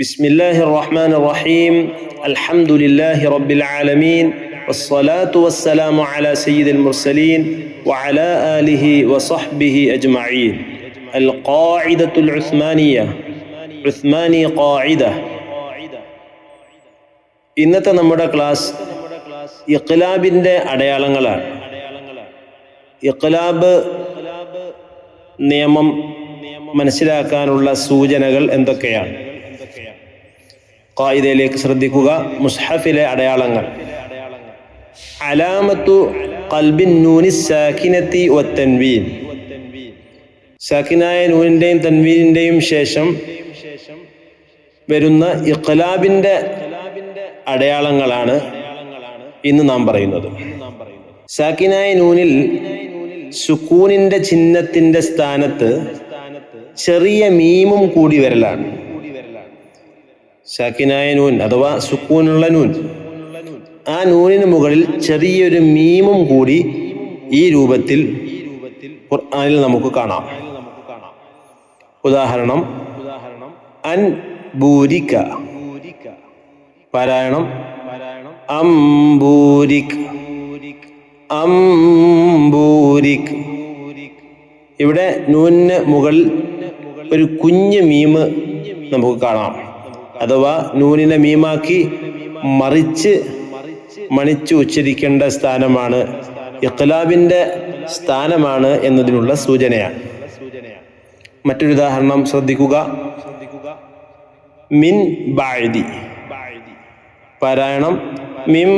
بسم الله الرحمن الرحيم الحمد لله رب العالمين والصلاة والسلام على سيد المرسلين وعلى آله وصحبه أجمعين. القاعدة العثمانية عثماني قاعدة. ഇന്നത്തെ നമ്മുടെ ക്ലാസ് ഇഖ്ലാബിൻ്റെ അടയാളങ്ങളാണ്. ഇഖ്ലാബ് നിയമം മനസ്സിലാക്കാനുള്ള സൂചനകൾ എന്തൊക്കെയാണ്? ഖായിദയിലേക്ക് ശ്രദ്ധിക്കുക. മുസ്ഹഫിലെ അടയാളങ്ങൾ. അലാമത്തു ഖൽബിൻ നൂനി സാകിനത്തി വത്തൻവീൻ. സാകിനായ നൂനിൻ്റെയും തൻവീനിൻ്റെയും ശേഷം വരുന്ന ഇഖ്ലാബിൻ്റെ അടയാളങ്ങളാണ് ഇന്ന് നാം പറയുന്നത്. സാകിനായ നൂനിൽ സുക്കൂനിൻ്റെ ചിഹ്നത്തിൻ്റെ സ്ഥാനത്ത് ചെറിയ മീമും കൂടി വരലാണ്. സാകിനായ നൂൻ അഥവാ സുക്കൂനുള്ള നൂൻ, ആ നൂനിന് മുകളിൽ ചെറിയൊരു മീമും കൂടി ഈ രൂപത്തിൽ ഖുർആനിൽ നമുക്ക് കാണാം. ഉദാഹരണം അൻ ബൂരിക, പാരായണം അംബൂരിക് അംബൂരിക്. ഇവിടെ നൂനിന് മുകളിൽ ഒരു കുഞ്ഞ് മീമ് നമുക്ക് കാണാം. അഥവാ നൂനിനെ മീമാക്കി മണിച്ച് ഉച്ചരിക്കേണ്ട സ്ഥാനമാണ്, ഇഖ്ലാബിൻ്റെ സ്ഥാനമാണ് എന്നതിനുള്ള സൂചനയാണ്. മറ്റൊരു ഉദാഹരണം ശ്രദ്ധിക്കുക. മിൻ ബഅദി, പാരായണം മിൻ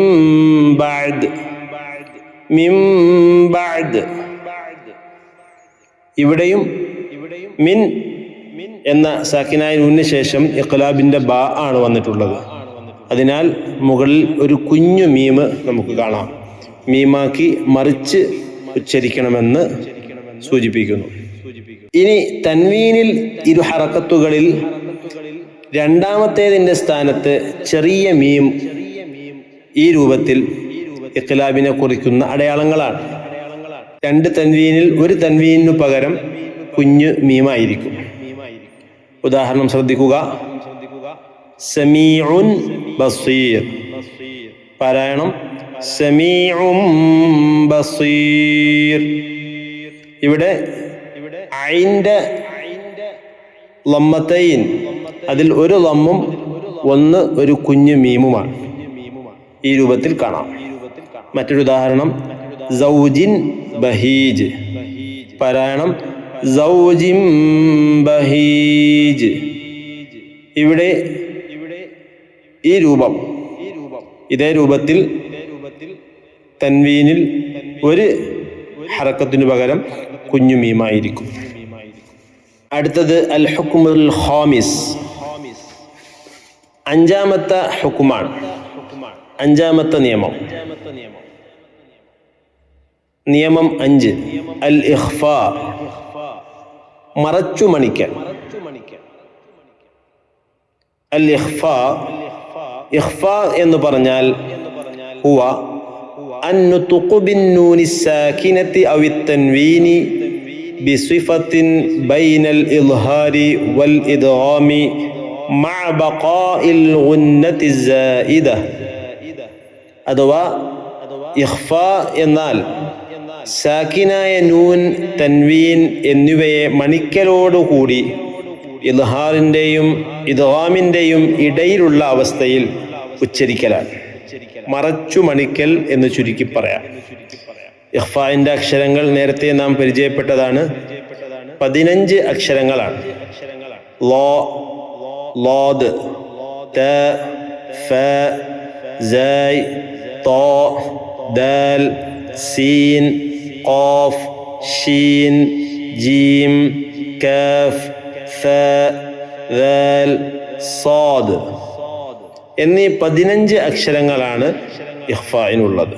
ബഅദ് മിൻ ബഅദ്. ഇവിടെയും മിൻ എന്ന സാക്കിനായ നൂനിന് ശേഷം ഇഖ്ലാബിൻ്റെ ബാ ആണ് വന്നിട്ടുള്ളത്. അതിനാൽ മുകളിൽ ഒരു കുഞ്ഞു മീമ് നമുക്ക് കാണാം. മീമാക്കി മറിച്ച് ഉച്ചരിക്കണമെന്ന് സൂചിപ്പിക്കുന്നു. ഇനി തൻവീനിൽ ഇരു ഹറക്കത്തുകളിൽ രണ്ടാമത്തേതിൻ്റെ സ്ഥാനത്ത് ചെറിയ മീം ഈ രൂപത്തിൽ ഇഖ്ലാബിനെ കുറിക്കുന്ന അടയാളങ്ങളാണ്. രണ്ട് തൻവീനിൽ ഒരു തൻവീനു പകരം കുഞ്ഞു മീമായിരിക്കും. ഉദാഹരണം ശ്രദ്ധിക്കുക. സമീഉൻ ബസീർ, പാരായണം സമീഉം ബസീർ. ഇവിടെ ഐൻ്റെ ലമ്മത്തൈൻ, അതിൽ ഒരു ലമ്മും ഒരു കുഞ്ഞു മീമുമാണ്. ഈ രൂപത്തിൽ കാണാം. മറ്റൊരു ഉദാഹരണം സൗജിൻ ബഹീജ്, പാരായണം സൗജിൻ ബഹീജ്. ഇവിടെ ഈ രൂപം, ഇതേ രൂപത്തിൽ തൻവീനിൽ ഒരു ഹറക്കത്തിനു പകരം കുഞ്ഞു മീമായിരിക്കും. അടുത്തത് അൽ ഹുക്മുൽ ഖാമിസ്, അഞ്ചാമത്തെ ഹുക്കുമാണ്, അഞ്ചാമത്തെ നിയമം. നിയമം 5 അൽ ഇഖ്ഫാ, മറച്ചു മണിക്കൽ. അൽ ഇഖ്ഫാ, ഇഖ്ഫാ എന്ന് പറഞ്ഞാൽ ഹുവ അൻനുത്ഖു ബിന്നൂനി സാകിനത്തി ഔ തൻവീനി ബിസിഫത്തിൻ ബൈനൽ ഇദ്ഹാരി വൽ ഇദ്ഗാമി മഅ ബഖാഇൽ ഗുന്നത്തി സായിദ. അഥവാ ഇഖ്ഫാ എന്നാൽ സാകിനായ നൂൻ, തൻവീൻ എന്നിവയെ മണിക്കലോടുകൂടി ഇദ്ഹാറിൻ്റെയും ഇദ്ഗാമിൻ്റെയും ഇടയിലുള്ള അവസ്ഥയിൽ ഉച്ചരിക്കലാണ്. മറച്ചു മണിക്കൽ എന്ന് ചുരുക്കി പറയാം. ഇഖ്ഫായിൻ്റെ അക്ഷരങ്ങൾ നേരത്തെ നാം പരിചയപ്പെട്ടതാണ്. 15 അക്ഷരങ്ങളാണ്. ലോ, ലോദ്, ത, ഫ, സൈ, തോ, ദാൽ, സീൻ, ഖാഫ്, ഷീൻ, ജീം, കാഫ്, ഫ, ദാൽ, സാദ് എന്നീ 15 അക്ഷരങ്ങളാണ് ഇഖ്ഫായിനുള്ളത്.